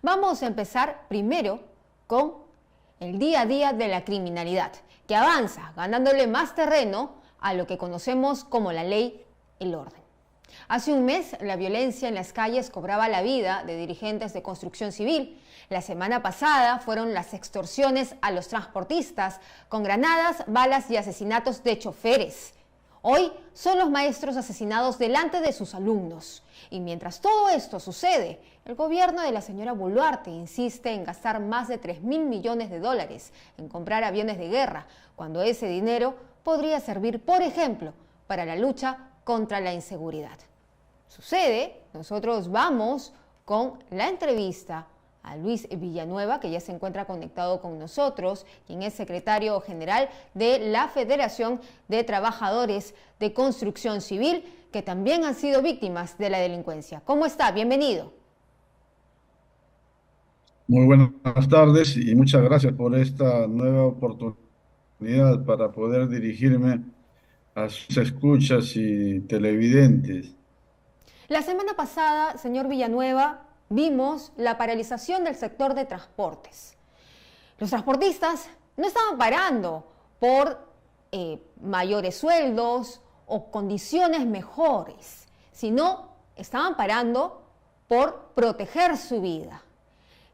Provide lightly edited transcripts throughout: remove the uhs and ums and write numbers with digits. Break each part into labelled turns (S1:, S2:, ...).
S1: Vamos a empezar primero con el día a día de la criminalidad, que avanza ganándole más terreno a lo que conocemos como la ley, el orden. Hace un mes, la violencia en las calles cobraba la vida de dirigentes de construcción civil. La semana pasada fueron las extorsiones a los transportistas con granadas, balas y asesinatos de choferes. Hoy son los maestros asesinados delante de sus alumnos. Y mientras todo esto sucede, el gobierno de la señora Boluarte insiste en gastar más de 3.000 millones de dólares en comprar aviones de guerra, cuando ese dinero podría servir, por ejemplo, para la lucha contra la inseguridad. Sucede, nosotros vamos con la entrevista a Luis Villanueva, que ya se encuentra conectado con nosotros, quien es secretario general de la Federación de Trabajadores de Construcción Civil, que también han sido víctimas de la delincuencia. ¿Cómo está? Bienvenido.
S2: Muy buenas tardes y muchas gracias por esta nueva oportunidad para poder dirigirme a sus escuchas y televidentes.
S1: La semana pasada, señor Villanueva, vimos la paralización del sector de transportes. Los transportistas no estaban parando por mayores sueldos o condiciones mejores, sino estaban parando por proteger su vida.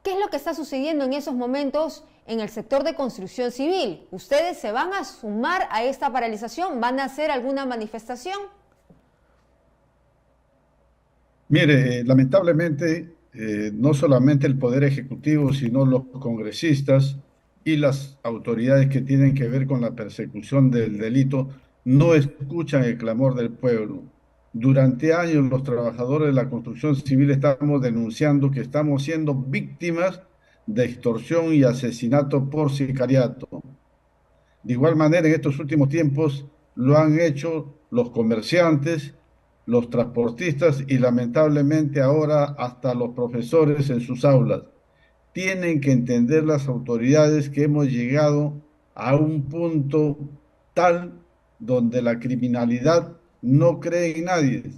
S1: ¿Qué es lo que está sucediendo en esos momentos en el sector de construcción civil? ¿Ustedes se van a sumar a esta paralización? ¿Van a hacer alguna manifestación?
S2: Mire, lamentablemente, no solamente el Poder Ejecutivo, sino los congresistas y las autoridades que tienen que ver con la persecución del delito no escuchan el clamor del pueblo. Durante años los trabajadores de la construcción civil estamos denunciando que estamos siendo víctimas de extorsión y asesinato por sicariato. De igual manera, en estos últimos tiempos lo han hecho los comerciantes, los transportistas y lamentablemente ahora hasta los profesores en sus aulas. Tienen que entender las autoridades que hemos llegado a un punto tal donde la criminalidad no cree en nadie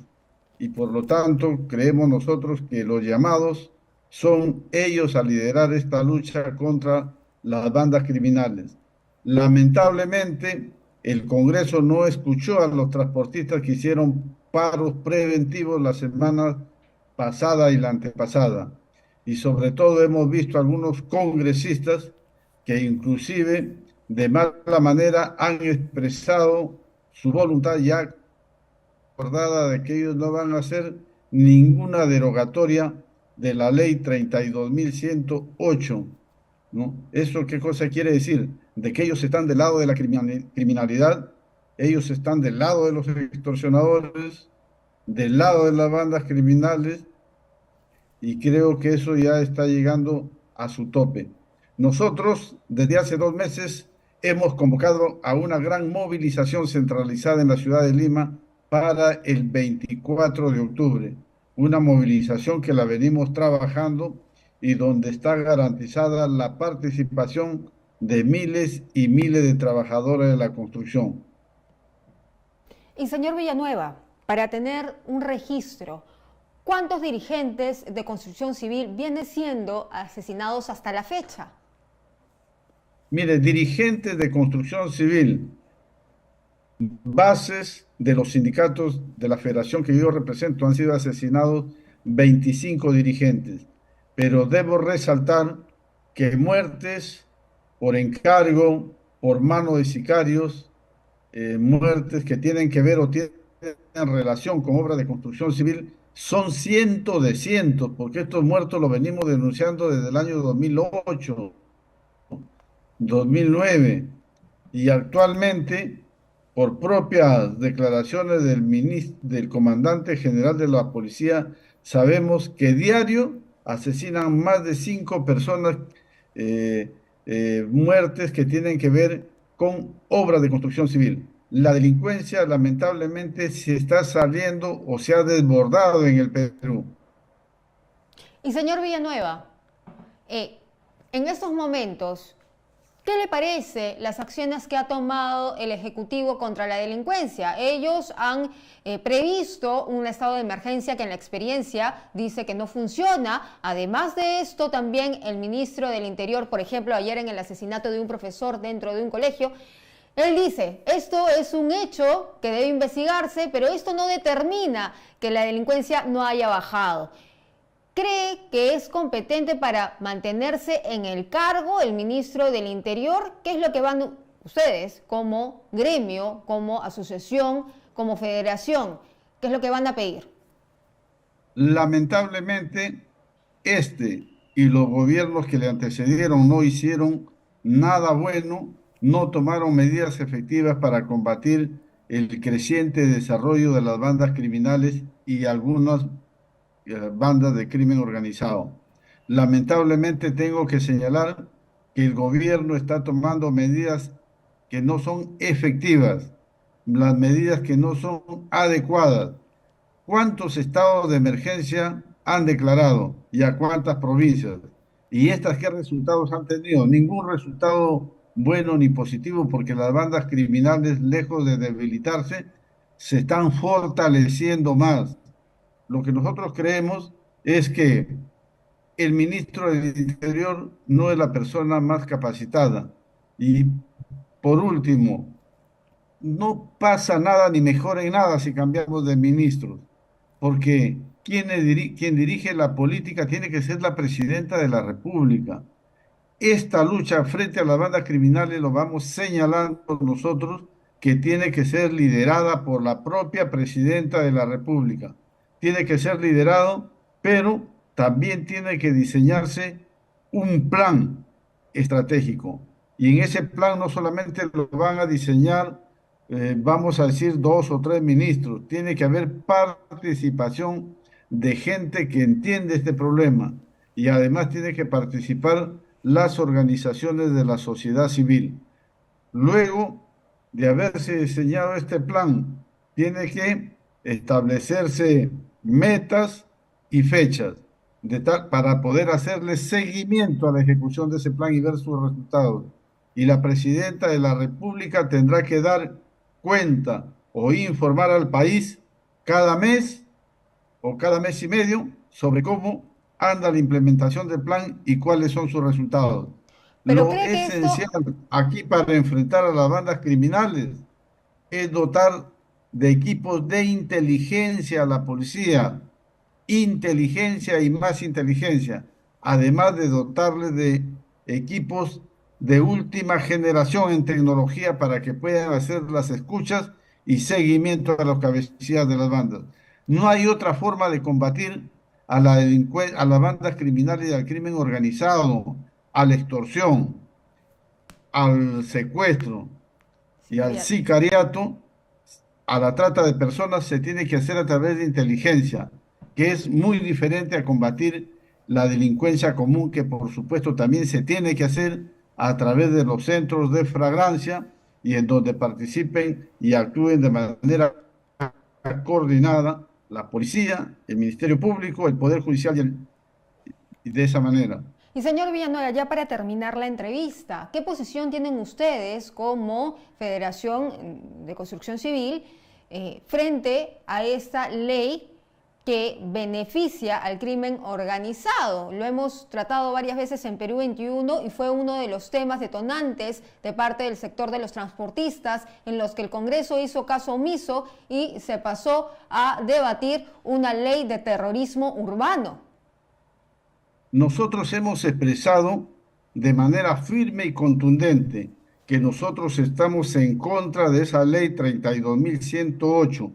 S2: y por lo tanto creemos nosotros que los llamados son ellos a liderar esta lucha contra las bandas criminales. Lamentablemente, el Congreso no escuchó a los transportistas que hicieron paros preventivos la semana pasada y la antepasada. Y sobre todo hemos visto algunos congresistas que inclusive de mala manera han expresado su voluntad ya acordada de que ellos no van a hacer ninguna derogatoria de la ley 32.108, ¿no? ¿Eso qué cosa quiere decir? De que ellos están del lado de la criminalidad, ellos están del lado de los extorsionadores, del lado de las bandas criminales, y creo que eso ya está llegando a su tope. Nosotros, desde hace 2 meses, hemos convocado a una gran movilización centralizada en la ciudad de Lima para el 24 de octubre, una movilización que la venimos trabajando y donde está garantizada la participación de miles y miles de trabajadores de la construcción.
S1: Y señor Villanueva, para tener un registro, ¿cuántos dirigentes de construcción civil vienen siendo asesinados hasta la fecha?
S2: Mire, dirigentes de construcción civil, bases de los sindicatos de la federación que yo represento, han sido asesinados 25 dirigentes, pero debo resaltar que muertes por encargo, por mano de sicarios, muertes que tienen que ver o tienen relación con obras de construcción civil, son cientos de cientos, porque estos muertos los venimos denunciando desde el año 2008, 2009, y actualmente, por propias declaraciones del comandante general de la policía, sabemos que diario asesinan más de 5 personas, muertes que tienen que ver con obras de construcción civil. La delincuencia lamentablemente se está saliendo o se ha desbordado en el Perú.
S1: Y señor Villanueva, en estos momentos, ¿Qué le parece las acciones que ha tomado el Ejecutivo contra la delincuencia? Ellos han previsto un estado de emergencia que en la experiencia dice que no funciona. Además de esto, también el ministro del Interior, por ejemplo, ayer en el asesinato de un profesor dentro de un colegio, él dice, esto es un hecho que debe investigarse, pero esto no determina que la delincuencia no haya bajado. ¿Cree que es competente para mantenerse en el cargo el ministro del Interior? ¿Qué es lo que van ustedes como gremio, como asociación, como federación? ¿Qué es lo que van a pedir?
S2: Lamentablemente, este y los gobiernos que le antecedieron no hicieron nada bueno, no tomaron medidas efectivas para combatir el creciente desarrollo de las bandas criminales y algunas bandas de crimen organizado. Lamentablemente tengo que señalar que el gobierno está tomando medidas que no son efectivas, las medidas que no son adecuadas. ¿Cuántos estados de emergencia han declarado y a cuántas provincias? ¿Y estas qué resultados han tenido? Ningún resultado bueno ni positivo porque las bandas criminales, lejos de debilitarse, se están fortaleciendo más. Lo que nosotros creemos es que el ministro del Interior no es la persona más capacitada. Y por último, no pasa nada ni mejora en nada si cambiamos de ministros, porque quien dirige la política tiene que ser la presidenta de la República. Esta lucha frente a las bandas criminales lo vamos señalando nosotros que tiene que ser liderada por la propia presidenta de la República. Tiene que ser liderado, pero también tiene que diseñarse un plan estratégico. Y en ese plan no solamente lo van a diseñar, vamos a decir, dos o tres ministros, tiene que haber participación de gente que entiende este problema y además tiene que participar las organizaciones de la sociedad civil. Luego de haberse diseñado este plan, tiene que establecerse metas y fechas para poder hacerle seguimiento a la ejecución de ese plan y ver sus resultados. Y la presidenta de la República tendrá que dar cuenta o informar al país cada mes o cada mes y medio sobre cómo anda la implementación del plan y cuáles son sus resultados.
S1: ¿Pero
S2: Lo
S1: cree que
S2: esencial
S1: esto,
S2: aquí para enfrentar a las bandas criminales es dotar de equipos de inteligencia a la policía, inteligencia y más inteligencia, además de dotarles de equipos de última generación en tecnología para que puedan hacer las escuchas y seguimiento a los cabecillas de las bandas? No hay otra forma de combatir a a las bandas criminales y al crimen organizado, a la extorsión, al secuestro y al
S1: Sicariato?
S2: sicariato, a la trata de personas se tiene que hacer a través de inteligencia, que es muy diferente a combatir la delincuencia común, que por supuesto también se tiene que hacer a través de los centros de flagrancia y en donde participen y actúen de manera coordinada la policía, el Ministerio Público, el Poder Judicial y de esa manera.
S1: Y señor Villanueva, ya para terminar la entrevista, ¿qué posición tienen ustedes como Federación de Construcción Civil frente a esta ley que beneficia al crimen organizado? Lo hemos tratado varias veces en Perú 21 y fue uno de los temas detonantes de parte del sector de los transportistas en los que el Congreso hizo caso omiso y se pasó a debatir una ley de terrorismo urbano.
S2: Nosotros hemos expresado de manera firme y contundente que nosotros estamos en contra de esa ley 32.108,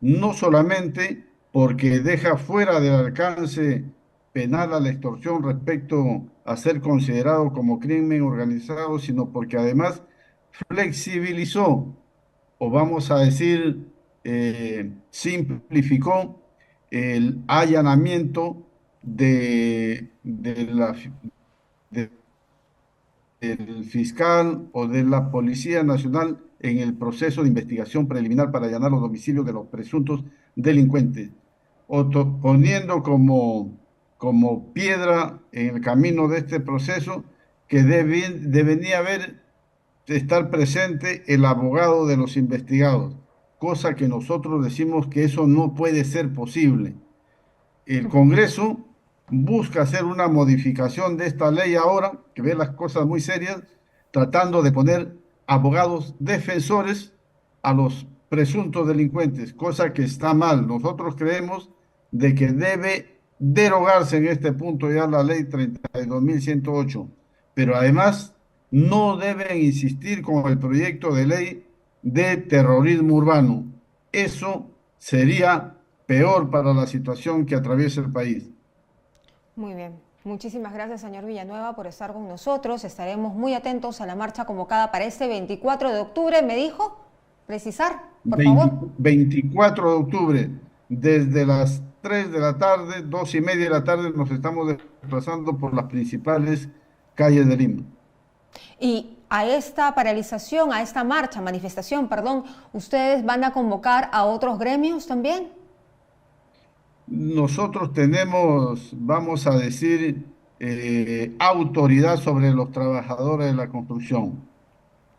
S2: no solamente porque deja fuera del alcance penal a la extorsión respecto a ser considerado como crimen organizado, sino porque además flexibilizó, o vamos a decir, simplificó el allanamiento de de- del fiscal o de la Policía Nacional en el proceso de investigación preliminar para allanar los domicilios de los presuntos delincuentes, poniendo como piedra en el camino de este proceso que debería estar presente el abogado de los investigados, cosa que nosotros decimos que eso no puede ser posible. El Congreso busca hacer una modificación de esta ley ahora, que ve las cosas muy serias, tratando de poner abogados defensores a los presuntos delincuentes, cosa que está mal. Nosotros creemos de que debe derogarse en este punto ya la ley 32.108, pero además no deben insistir con el proyecto de ley de terrorismo urbano. Eso sería peor para la situación que atraviesa el país.
S1: Muy bien. Muchísimas gracias, señor Villanueva, por estar con nosotros. Estaremos muy atentos a la marcha convocada para este 24 de octubre. ¿Me dijo? Precisar, por favor.
S2: 24 de octubre, desde las 3 de la tarde, 2:30 de la tarde, nos estamos desplazando por las principales calles de Lima.
S1: Y a esta paralización, a esta marcha, manifestación, perdón, ¿ustedes van a convocar a otros gremios también?
S2: Nosotros tenemos, vamos a decir, autoridad sobre los trabajadores de la construcción.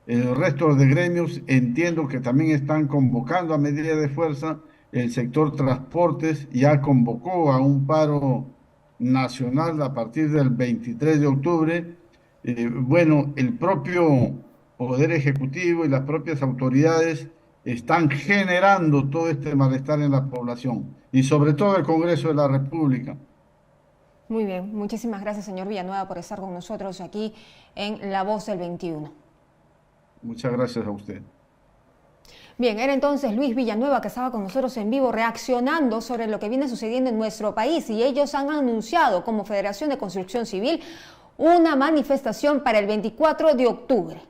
S2: El resto de gremios entiendo que también están convocando a medida de fuerza. El sector transportes ya convocó a un paro nacional a partir del 23 de octubre. Bueno, el propio Poder Ejecutivo y las propias autoridades están generando todo este malestar en la población y sobre todo el Congreso de la República.
S1: Muy bien, muchísimas gracias, señor Villanueva, por estar con nosotros aquí en La Voz del 21.
S2: Muchas gracias a usted.
S1: Bien, era entonces Luis Villanueva que estaba con nosotros en vivo reaccionando sobre lo que viene sucediendo en nuestro país, y ellos han anunciado como Federación de Construcción Civil una manifestación para el 24 de octubre.